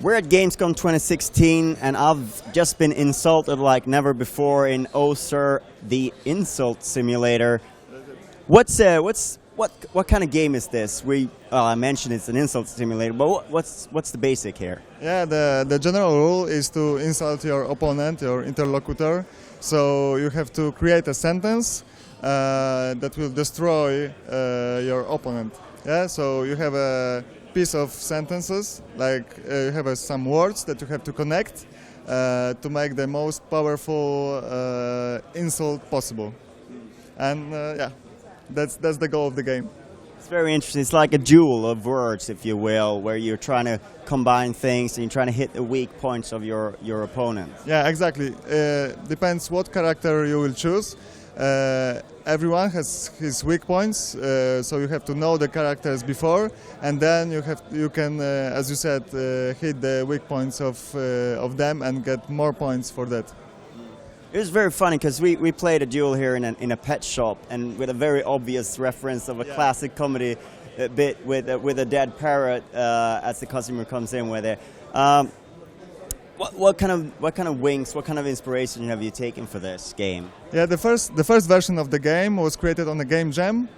We're at Gamescom 2016, and I've just been insulted like never before in Osuch, the insult simulator. What kind of game is this? I mentioned it's an insult simulator, but what's the basic here? Yeah, the general rule is to insult your opponent, your interlocutor. So you have to create a sentence that will destroy your opponent. Yeah, so you have a piece of sentences, like you have some words that you have to connect to make the most powerful insult possible. And yeah, that's the goal of the game. It's very interesting. It's like a duel of words, if you will, where you're trying to combine things and you're trying to hit the weak points of your opponent. Yeah, exactly. Depends what character you will choose. Everyone has his weak points, so you have to know the characters before, and then you can, as you said, hit the weak points of them and get more points for that. It was very funny because we played a duel here in a pet shop, and with a very obvious reference of a classic comedy bit with a dead parrot as the customer comes in with it. What kind of wings, what kind of inspiration have you taken for this game? Yeah, the first version of the game was created on a game jam,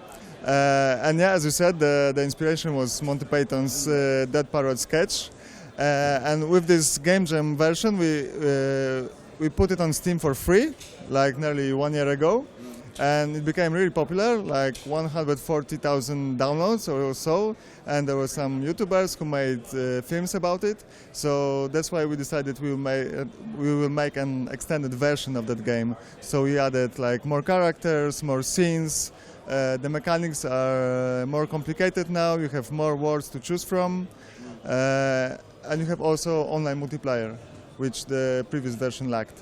and yeah, as you said, the inspiration was Monty Python's Dead Parrot sketch, and with this game jam version, we put it on Steam for free, like nearly 1 year ago, and it became really popular, like 140,000 downloads or so, and there were some YouTubers who made films about it, so that's why we decided we will make an extended version of that game. So we added like more characters, more scenes, the mechanics are more complicated now, you have more words to choose from, and you have also online multiplayer, which the previous version lacked.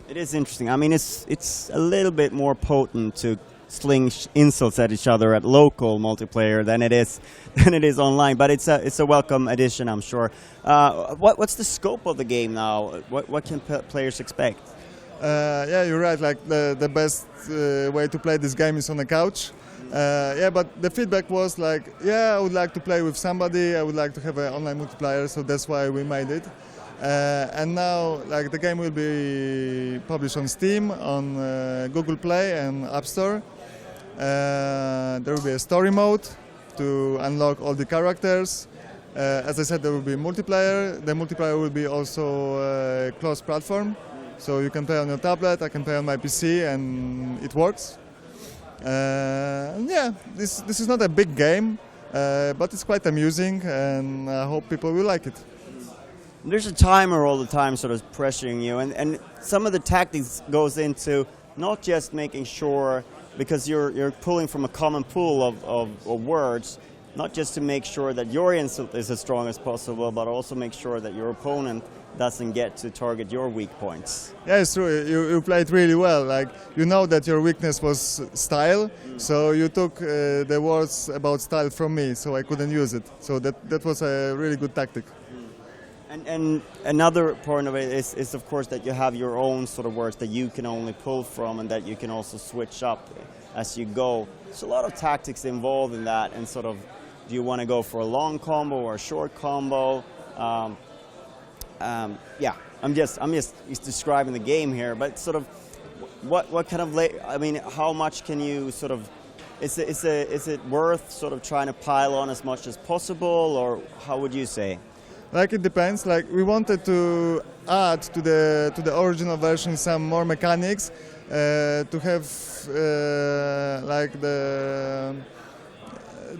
It is interesting. I mean, it's a little bit more potent to sling insults at each other at local multiplayer than it is online. But it's a welcome addition, I'm sure. What's the scope of the game now? What can players expect? Yeah, you're right. Like the best way to play this game is on the couch. Yeah, but the feedback was like, yeah, I would like to play with somebody. I would like to have an online multiplayer. So that's why we made it. And now, like, the game will be published on Steam, on Google Play and App Store. There will be a story mode to unlock all the characters. As I said, there will be multiplayer. The multiplayer will be also cross-platform, so you can play on your tablet, I can play on my PC, and it works. Yeah, this is not a big game, but it's quite amusing, and I hope people will like it. There's a timer all the time sort of pressuring you, and some of the tactics goes into not just making sure, because you're pulling from a common pool of words, not just to make sure that your insult is as strong as possible, but also make sure that your opponent doesn't get to target your weak points. Yeah, it's true. You played really well. Like, you know that your weakness was style, so you took the words about style from me, so I couldn't use it. So that was a really good tactic. And another part of it is of course that you have your own sort of words that you can only pull from and that you can also switch up as you go. So a lot of tactics involved in that, and sort of, do you want to go for a long combo or a short combo? Yeah, I'm just describing the game here, but sort of what kind of I mean, how much can you sort of, is it worth sort of trying to pile on as much as possible, or how would you say? Like, it depends. Like, we wanted to add to the original version some more mechanics, to have like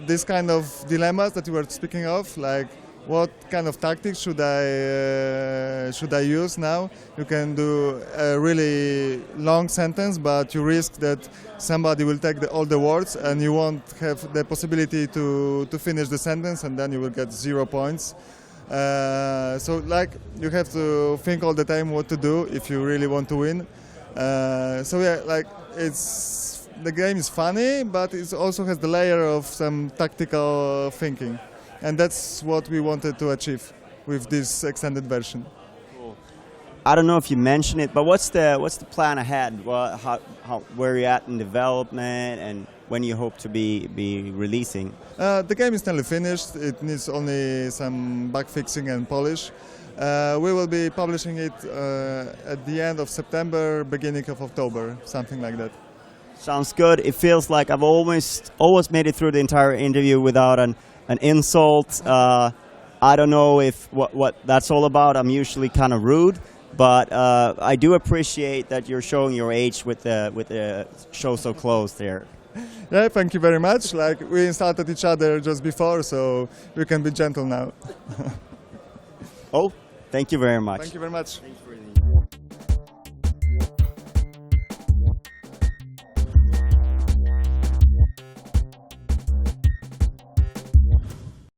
this kind of dilemmas that you were speaking of. Like, what kind of tactics should I use now? You can do a really long sentence, but you risk that somebody will take all the words, and you won't have the possibility to finish the sentence, and then you will get 0 points. So, like, you have to think all the time what to do if you really want to win. So yeah, like, the game is funny, but it also has the layer of some tactical thinking, and that's what we wanted to achieve with this extended version. Cool. I don't know if you mentioned it, but what's the plan ahead? Well, where are you at in development, and when you hope to be releasing? The game is nearly finished. It needs only some bug fixing and polish. We will be publishing it at the end of September, beginning of October, something like that. Sounds good. It feels like I've almost made it through the entire interview without an insult. I don't know if what that's all about. I'm usually kind of rude, but I do appreciate that you're showing your age with the show so close there. Yeah, thank you very much. Like, we insulted each other just before, so we can be gentle now. Oh, thank you very much. Thank you very much. Thanks for